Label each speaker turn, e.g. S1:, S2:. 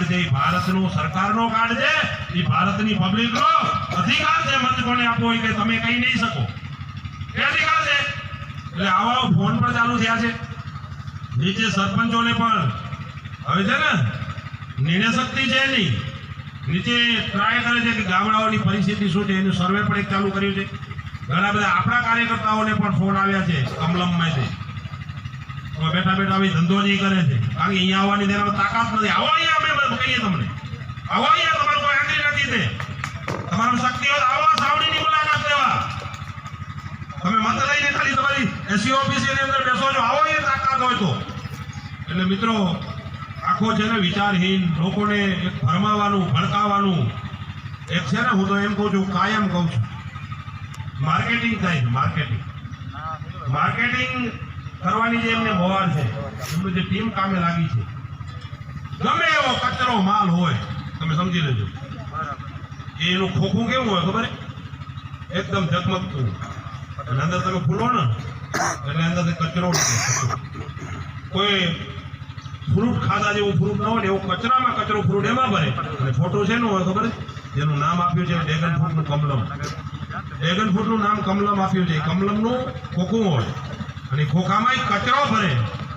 S1: Card છે એ ભારતનું સરકારનો કાર્ડ છે, એ ભારતની પબ્લિકનો અધિકાર છે મત કોને આપવો હોય કે તમે કહી નહીં શકો એ અધિકાર છે। એટલે આવા ફોન પર ચાલુ થયા છે। નીચે સરપંચોને પણ હવે છે ને નિર્ણય શક્તિ છે નહીં, નીચે ટ્રાય કરે છે કે ગામડાઓની પરિસ્થિતિ શું છે એનું સર્વે પણ એક ચાલુ કર્યું છે। ઘણા બધા આપણા કાર્યકર્તાઓને પણ ફોન આવ્યા છે કમલમમાંથી, બેઠા બેઠા આવી ધંધો જ કરે છે, કારણ કે અહીંયા આવવાની તેના તાકાત નથી। આવો અહીંયા અમે કહીએ તમને, આવો અહીંયા તમારું કોઈ આંગળી નથી તે, તમારું શક્તિ હોય આવો સાવડીની મુલાકાત લેવા, તમે મત લઈને ખાલી તમારી એસી ઓફિસની અંદર બેસો છો, આવો એ તાકાત હોય તો। એટલે મિત્રો આખો છે ને વિચારહીન લોકોને એક ફરમાવાનું ભડકાવવાનું એક છે ને, હું તો એમ કહું છું કાયમ કહું છું માર્કેટિંગ થાય છે, માર્કેટિંગ કરવાની જે એમને મોવાર છે, એમની જે ટીમ કામે લાગી છે, ગમે એવો કચરો માલ હોય તમે સમજી લેજો, એનું ખોખું કેવું હોય ખબર એકદમ ઝગમગતું, અને અંદર તમે ખુલો ને એટલે અંદરથી કચરો કોઈ ફ્રૂટ ખાધા જેવું ફ્રૂટ ન હોય એવું કચરામાં કચરો ફ્રૂટ એમાં ભરે, અને ફોટો છે નું હોય ખબર જેનું નામ આપ્યું છે ડ્રેગન ફ્રૂટનું કમલમ, ડ્રેગન ફ્રૂટનું નામ કમલમ આપ્યું છે, કમલમનું ખોખું હોય અને ખોખામાં કચરો ભરે।